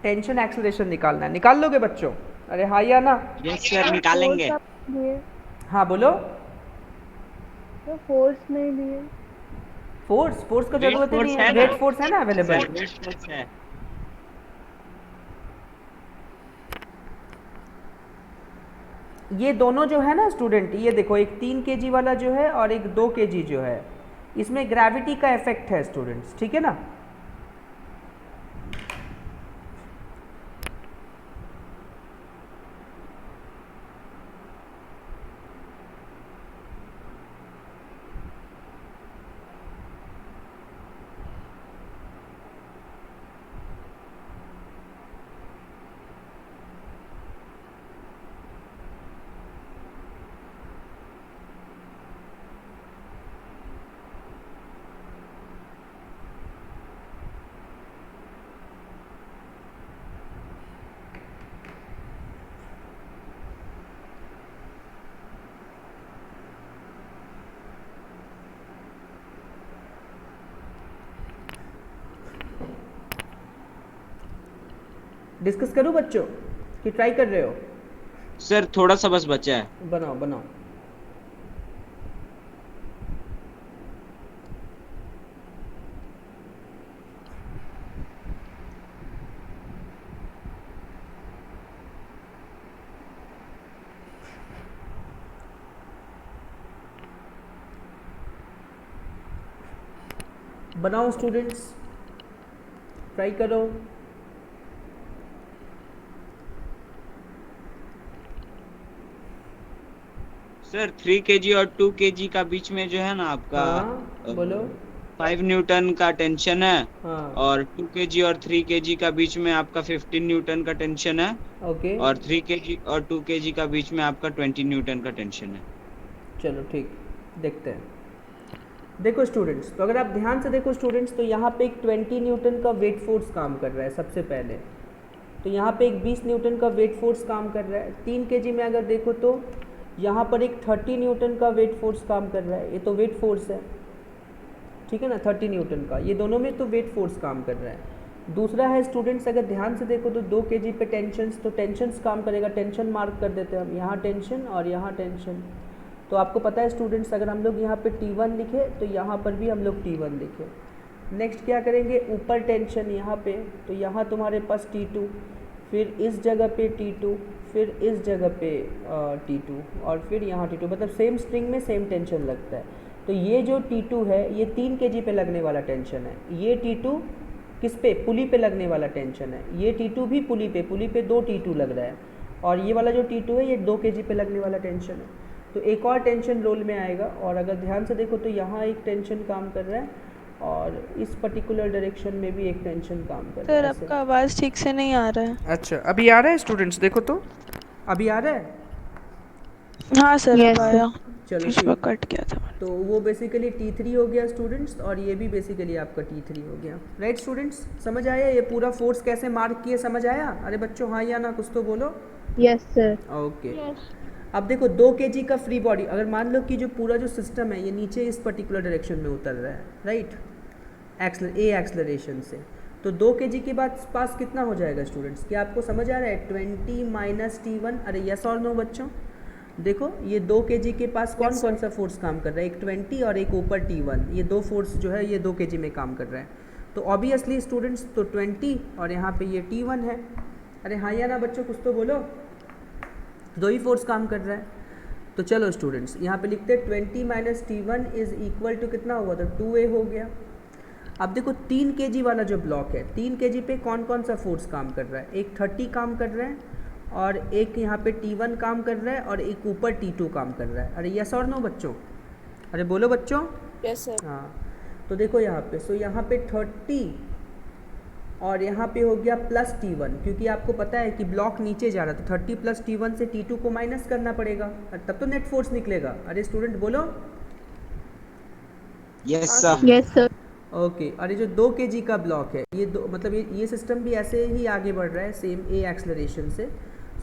Tension acceleration निकालना है, निकाल लोगे बच्चों? अरे हाँ या ना? यस सर, निकालेंगे। हाँ बोलो। तो फोर्स नहीं लिए। फोर्स का जरूरत ही नहीं है, ना? रेट फोर्स है ना अवेलेबल। वेट फोर्स है। ये दोनों जो है ना स्टूडेंट, ये देखो एक 3 kg वाला जो है और एक 2 kg जो है, इसमें ग्रेविटी का इफेक्ट है स्टूडेंट्स, ठीक है ना? डिस्कस करूं बच्चों कि ट्राई कर रहे हो? सर थोड़ा सा बस बचा है। बनाओ बनाओ। बनाओ स्टूडेंट्स, ट्राई करो। सर 3 kg और 2 kg का बीच में जो है ना आपका हाँ, बोलो। 5 न्यूटन का टेंशन है, हाँ, और 2 kg और 3 kg का बीच में आपका 15 न्यूटन का टेंशन है, ओके, और 3 kg और 2 kg का बीच में आपका 20 न्यूटन का टेंशन है। चलो ठीक, देखते हैं। देखो स्टूडेंट्स, तो अगर आप ध्यान से देखो स्टूडेंट्स, तो यहाँ पे एक 20 न्यूटन का वेट फोर्स काम कर रहा है सबसे पहले। तो यहाँ पे एक 20 न्यूटन का वेट फोर्स काम कर रहा है। 3 kg में अगर देखो तो यहाँ पर एक 30 न्यूटन का वेट फोर्स काम कर रहा है। ये तो वेट फोर्स है, ठीक है ना, 30 न्यूटन का। ये दोनों में तो वेट फोर्स काम कर रहा है। दूसरा है स्टूडेंट्स, अगर ध्यान से देखो तो 2 kg पे टेंशन्स, तो टेंशन्स काम करेगा। टेंशन मार्क कर देते हैं हम, यहाँ टेंशन और यहाँ टेंशन। तो आपको पता है स्टूडेंट्स, अगर हम लोग यहाँ पे T1 लिखे तो यहाँ पर भी हम लोग T1 लिखे। नेक्स्ट क्या करेंगे, ऊपर टेंशन यहाँ पे, तो यहाँ तुम्हारे पास T2, फिर इस जगह पे T2, फिर इस जगह पे T2 और फिर यहाँ T2, मतलब सेम स्ट्रिंग में सेम टेंशन लगता है। तो ये जो T2 है ये 3 kg पे लगने वाला टेंशन है, ये T2 किस पे, पुली पे लगने वाला टेंशन है, ये T2 भी पुली पे 2 T2 लग रहा है, और ये वाला जो T2 है ये 2 kg पे लगने वाला टेंशन है। तो एक और टेंशन रोल में आएगा, और अगर ध्यान से देखो तो यहाँ एक टेंशन काम कर रहा है और इस पर्टिकुलर डायरेक्शन में भी एक टेंशन काम कर रहा सर है ऐसे। आपका आवाज़ ठीक से नहीं आ रहा है। अच्छा अभी आ रहा है स्टूडेंट्स, देखो तो अभी आ रहा है। हाँ सर Yes, अब आया, चलो बीच में ठीक, कट गया था। तो वो बेसिकली T3 हो गया स्टूडेंट्स, और ये भी बेसिकली आपका T3 हो गया। राइट स्टूडेंट्स, समझ आया ये पूरा फोर्स कैसे मार्क किए, समझ आया? अरे बच्चों हाँ या ना कुछ तो बोलो। yes sir. ओके अब देखो 2 kg का फ्री बॉडी, अगर मान लो कि जो पूरा जो सिस्टम है ये नीचे इस पर्टिकुलर डायरेक्शन में उतर रहा है, राइट, एक्सलरेशन से, तो 2 kg के बाद पास कितना हो जाएगा स्टूडेंट्स, क्या आपको समझ आ रहा है? 20 माइनस T1, अरे यस और नो बच्चों? देखो ये 2 kg के पास कौन कौन सा फोर्स काम कर रहा है, एक 20 और एक ऊपर T1, ये दो फोर्स जो है ये 2 kg में काम कर रहा है। तो ऑब्वियसली स्टूडेंट्स तो 20 और यहाँ पे ये T1 है। अरे हाँ या ना बच्चों कुछ तो बोलो, दो ही फोर्स काम कर रहा है। तो चलो स्टूडेंट्स यहाँ पे लिखते हैं 20 minus T1 is equal to कितना हुआ, तो 2A हो गया। अब देखो 3 kg वाला जो ब्लॉक है, 3 kg पे कौन कौन सा फोर्स काम कर रहा है, एक 30 काम कर रहा है, और एक यहाँ पे T1 काम कर रहा है, और एक ऊपर T2 काम कर रहा है। अरे यस और नो बच्चों? अरे बोलो बच्चों। Yes sir. हाँ तो देखो यहाँ पे, सो यहाँ पे 30 और यहाँ पे हो गया प्लस T1, क्योंकि आपको पता है कि ब्लॉक नीचे जा रहा है, तो 30 प्लस T1 से T2 को माइनस करना पड़ेगा, और तब तो नेट फोर्स निकलेगा। अरे स्टूडेंट बोलो। Yes sir. Yes sir. Okay अरे जो 2 kg का ब्लॉक है ये दो, मतलब ये सिस्टम भी ऐसे ही आगे बढ़ रहा है सेम ए एक्सलरेशन से।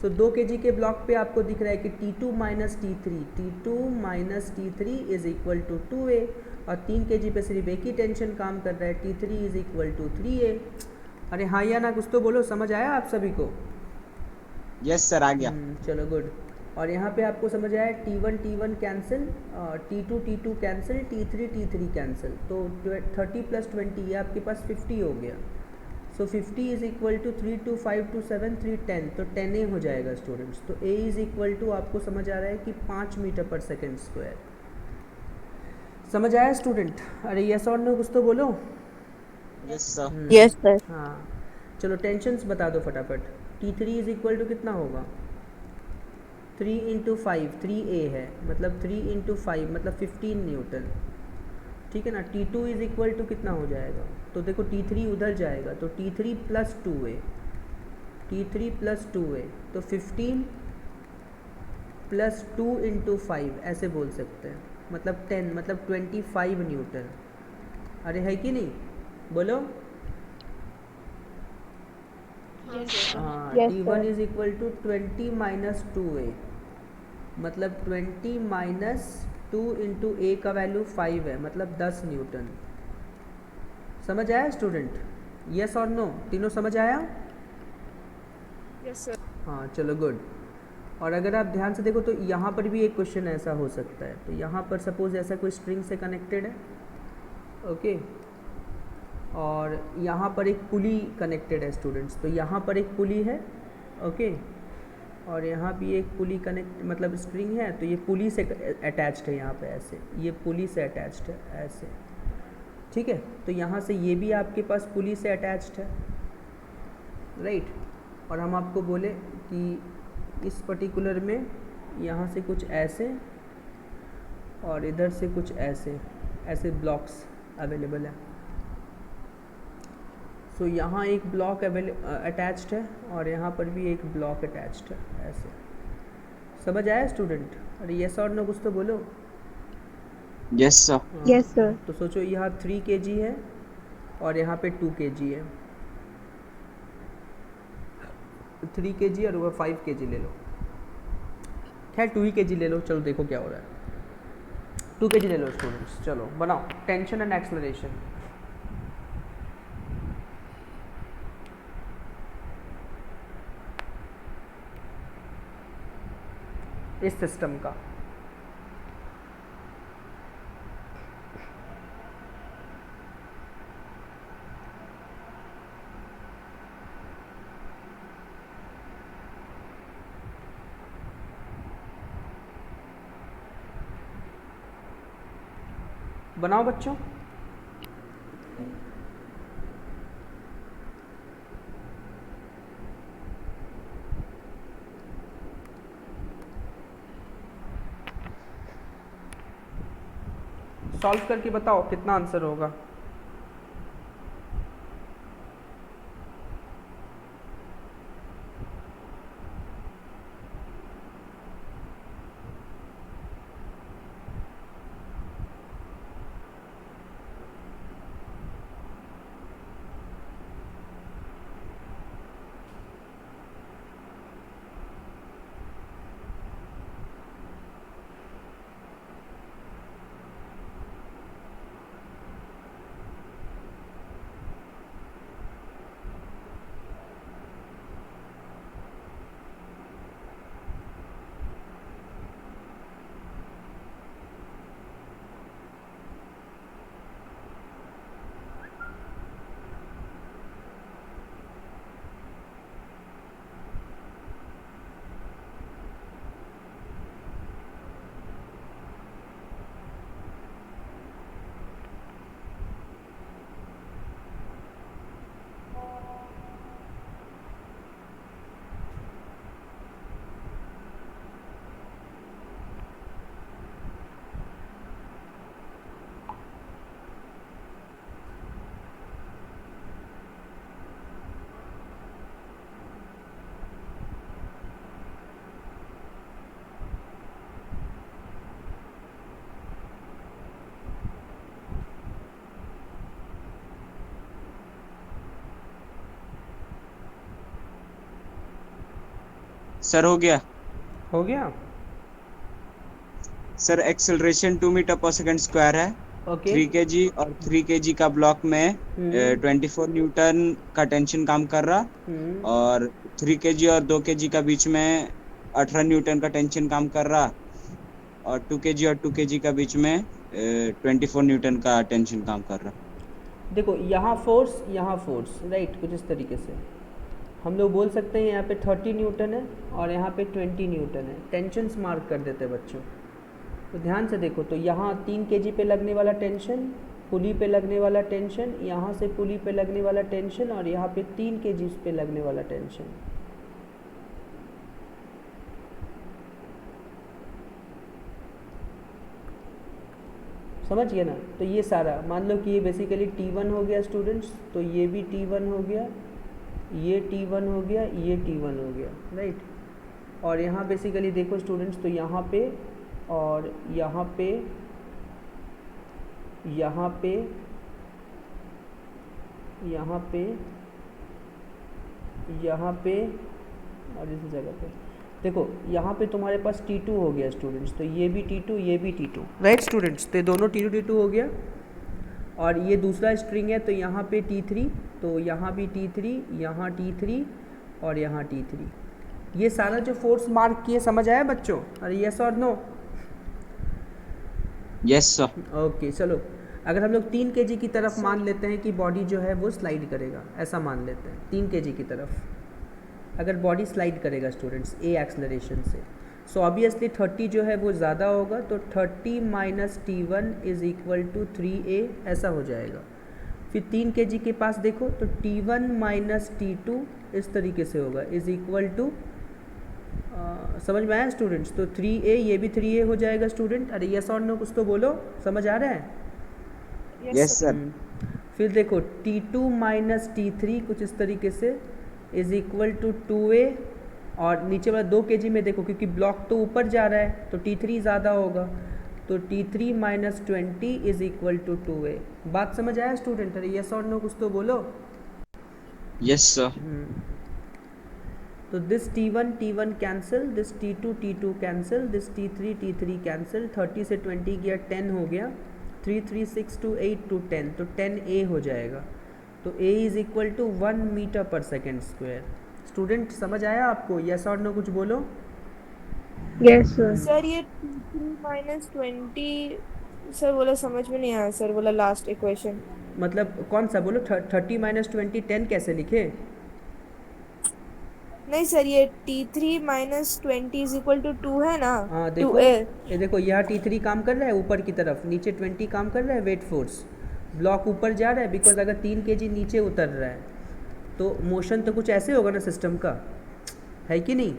सो 2 kg के ब्लॉक पे आपको दिख रहा है कि T2 minus T3 is equal to 2A, और 3 kg पे सिर्फ एक ही टेंशन काम कर रहा है, T3 is equal to 3A। अरे हाँ या ना कुछ तो बोलो, समझ आया आप सभी को? यस सर आ गया। चलो गुड। और यहाँ पे आपको समझ आया T1 cancel, T2 cancel, T3 cancel, तो 30 प्लस 20 ये आपके पास 50 हो गया। सो 50 इज इक्वल टू 3 2 5 2 7 3 10, तो 10A हो जाएगा स्टूडेंट्स। तो A इज इक्वल टू आपको समझ आ रहा है कि 5 मीटर पर सेकेंड स्क्वायर। समझ आया स्टूडेंट? अरे यस और नो कुछ तो बोलो। Yes sir. Yes sir. हाँ चलो टेंशन्स बता दो फटाफट। T3 इज इक्वल टू कितना होगा, 3 इंटू 5, 3A है, मतलब 3 इंटू 5 मतलब 15 न्यूटन, ठीक है ना। T2 इज इक्वल टू कितना हो जाएगा, तो देखो T3 उधर जाएगा, तो T3 प्लस 2A, तो 15 प्लस 2 इंटू 5 ऐसे बोल सकते हैं, मतलब 10, मतलब 25 न्यूटन। अरे है कि नहीं, बोलो। हाँ Yes, T1 sir. Is equal to 20 minus 2A, मतलब 20 माइनस 2 इंटू A का वैल्यू 5 है, मतलब 10 न्यूटन। समझ आया स्टूडेंट? यस और नो, तीनों समझ आया? Yes sir. हाँ चलो गुड। और अगर आप ध्यान से देखो तो यहाँ पर भी एक क्वेश्चन ऐसा हो सकता है, तो यहाँ पर सपोज ऐसा कोई स्ट्रिंग से कनेक्टेड है, ओके, और यहाँ पर एक पुली कनेक्टेड है स्टूडेंट्स, तो यहाँ पर एक पुली है, ओके, और यहाँ भी एक पुली कनेक्ट मतलब स्ट्रिंग है, तो ये पुली से अटैच्ड है यहाँ पे ऐसे, ये पुली से अटैच्ड है ऐसे, ठीक है। तो यहाँ से ये भी आपके पास पुली से अटैच्ड है, राइट। और हम आपको बोले कि इस पर्टिकुलर में यहाँ से कुछ ऐसे और इधर से कुछ ऐसे ब्लॉक्स अवेलेबल है। सो यहाँ एक ब्लॉक अटैच्ड है और यहाँ पर भी एक ब्लॉक अटैच्ड है ऐसे। समझ आया स्टूडेंट? अरे यस और नो कुछ तो बोलो। Yes sir. Yes sir. तो सोचो यहाँ 3 kg है और यहाँ पे 2 kg है, 3 kg और वह 5 kg ले लो, खैर 2 ही kg ले लो, चलो देखो क्या हो रहा है। 2 kg ले लो स्टूडेंट्स, चलो बनाओ टेंशन एंड एक्सलरेशन। इस सिस्टम का बनाओ बच्चों। सॉल्व करके बताओ कितना आंसर होगा। सर हो गया। हो गया। Sir acceleration 2 metre per second square है, ओके 3 kg और 3 kg का ब्लॉक में 24 न्यूटन का टेंशन काम कर रहा, और 3 kg और 2 kg का बीच में 18 न्यूटन का टेंशन काम कर रहा, और 2 kg और 2 kg का बीच में 24 न्यूटन का टेंशन काम कर रहा। देखो यहाँ फोर्स राइट, कुछ इस तरीके से हम लोग बोल सकते हैं यहाँ पे 30 न्यूटन है और यहाँ पे 20 न्यूटन है। टेंशन्स मार्क कर देते हैं बच्चों। तो ध्यान से देखो, तो यहाँ 3 kg पे लगने वाला टेंशन, पुली पे लगने वाला टेंशन, यहाँ से पुली पे लगने वाला टेंशन, और यहाँ पे 3 kg पे लगने वाला टेंशन। समझ गए ना। तो ये सारा मान लो कि ये बेसिकली T1 हो गया स्टूडेंट्स, तो ये भी T1 हो गया, ये T1 हो गया, ये T1 हो गया, राइट। और यहाँ बेसिकली देखो स्टूडेंट्स, तो यहाँ पे और यहाँ पे, यहाँ पे, यहाँ पे, यहाँ पे और इस जगह पे देखो, यहाँ पे तुम्हारे पास T2 हो गया स्टूडेंट्स, तो ये भी T2, ये भी T2, राइट स्टूडेंट्स। तो ये दोनों T2 हो गया। और ये दूसरा स्ट्रिंग है, तो यहाँ पे T3, तो यहाँ भी T3, यहाँ T3 और यहाँ T3। ये सारा जो फोर्स मार्क किए समझ आया बच्चों? अरे यस और नो? Yes sir. ओके चलो, अगर हम लोग 3 kg की तरफ मान लेते हैं कि बॉडी जो है वो स्लाइड करेगा, ऐसा मान लेते हैं 3 kg की तरफ अगर बॉडी स्लाइड करेगा स्टूडेंट्स ए एक्सलरेशन से, सो ऑब्वियसली 30 जो है वो ज़्यादा होगा, तो 30 minus T1 is equal to 3A ऐसा हो जाएगा। फिर 3 kg के पास देखो, तो T1 माइनस T2 इस तरीके से होगा, इज़ इक्वल टू, समझ में आया स्टूडेंट्स? तो 3A, ये भी 3A हो जाएगा स्टूडेंट। अरे यस और नो कुछ तो बोलो, समझ आ रहा है? Yes sir. फिर देखो T2 माइनस T3 कुछ इस तरीके से इज़ इक्वल टू 2A, और नीचे वाला 2 kg में देखो क्योंकि ब्लॉक तो ऊपर जा रहा है तो T3 ज़्यादा होगा, तो T3 minus 20 is equal to 2A। बात समझ आया स्टूडेंट? अरे यस और नो कुछ तो बोलो। Yes sir. तो this T1 cancel, this T2 cancel, this T3 cancel, 30 से 20 गया 10 हो गया, 3 3 6 2 8 टू 10, तो 10A हो जाएगा। तो A is equal to 1 metre per second square. Student समझ आया आपको? यस और नो कुछ बोलो। Yes sir. सर ये 3 माइनस 20 सर बोला समझ में नहीं आया सर, बोला लास्ट इक्वेशन। मतलब कौन सा बोलो? 30 माइनस 20 10 कैसे लिखे? नहीं सर, ये T3 minus 20 is equal to 2 है ना, हाँ 2 देखो, ए। ये देखो यहाँ T3 काम कर रहा है ऊपर की तरफ, नीचे 20 काम कर रहा है वेट फोर्स, ब्लॉक ऊपर जा रहा है बिकॉज अगर 3 kg नीचे उतर रहा है तो मोशन तो कुछ ऐसे होगा ना सिस्टम का, है कि नहीं?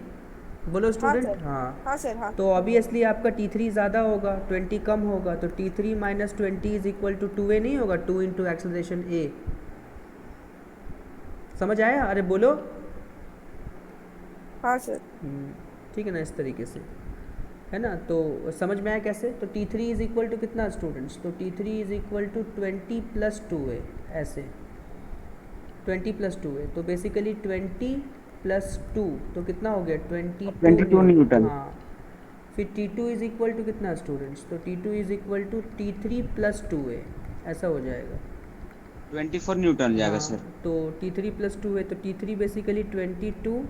बोलो हाँ स्टूडेंट। सर, हाँ हाँ सर, हाँ। तो ऑब्वियसली आपका T3 ज़्यादा होगा, 20 कम होगा, तो T3 minus 20 is equal to 2a नहीं होगा, 2 इंटू एक्सलरेशन a। समझ आया? अरे बोलो। हाँ सर। ठीक है ना, इस तरीके से है ना, तो समझ में आया कैसे? तो T3 इज इक्वल टू कितना स्टूडेंट्स? तो T3 is equal to 20 plus 2a, ऐसे 20 प्लस 2a, तो बेसिकली 20 प्लस 2 तो कितना हो गया? 22 न्यूटन। हाँ, फिर T2 इज इक्वल टू कितना स्टूडेंट्स? तो T2 is equal to T3 plus 2a, ऐसा हो जाएगा। 24 न्यूटन हो जाएगा हाँ, सर। तो T3 प्लस 2 है, तो T3 बेसिकली 22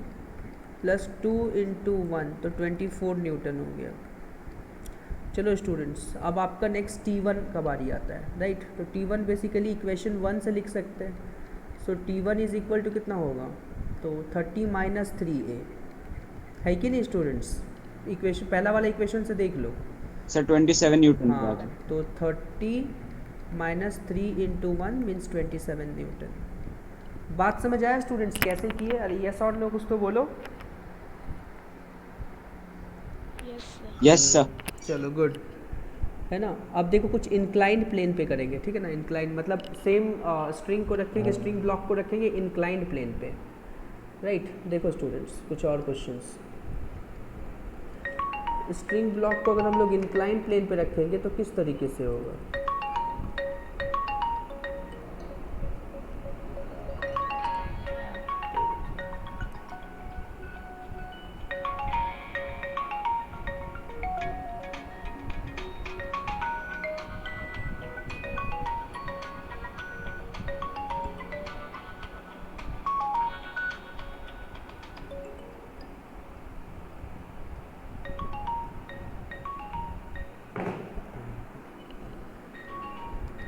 प्लस 2 इंटू 1 तो 24 न्यूटन हो गया। चलो स्टूडेंट्स, अब आपका नेक्स्ट T1 का बारी आता है, राइट? तो T1 बेसिकली इक्वेशन 1 से लिख सकते हैं। सो T1 इज इक्वल टू कितना होगा? तो 30 माइनस 3a, है कि नहीं स्टूडेंट्स? इक्वेशन पहला वाला इक्वेशन से देख लो। सर 27 न्यूटन हो हाँ, जाएगा। तो 30 माइनस 3 इंटू 1 मीन्स 27 न्यूटन। बात समझ आया स्टूडेंट्स कैसे की है? अरे यस और नो कुछ तो बोलो। Yes sir. चलो गुड, है ना। अब देखो कुछ इंक्लाइंड प्लेन पे करेंगे, ठीक है ना। इंक्लाइंड मतलब सेम स्ट्रिंग को रखेंगे, स्ट्रिंग ब्लॉक को रखेंगे इंक्लाइंड प्लेन पे, राइट? देखो स्टूडेंट्स कुछ और क्वेश्चंस। स्ट्रिंग ब्लॉक को अगर हम लोग इंक्लाइंड प्लेन पे रखेंगे तो किस तरीके से होगा?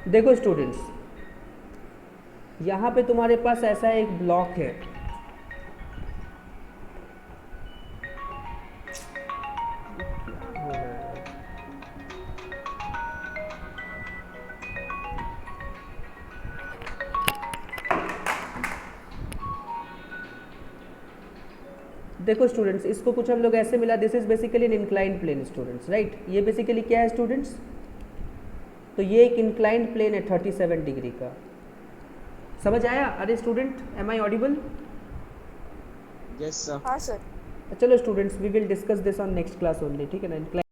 देखो स्टूडेंट्स, यहाँ पे तुम्हारे पास ऐसा एक ब्लॉक है, देखो स्टूडेंट्स, इसको कुछ हम लोग ऐसे मिला, this is basically an inclined plane students, right? ये बेसिकली क्या है स्टूडेंट्स? तो ये एक इंक्लाइंड प्लेन है 37 डिग्री का। समझ आया? अरे student, am I audible? Yes sir. हाँ सर। चलो students, we will discuss this on next class only, ठीक है ना।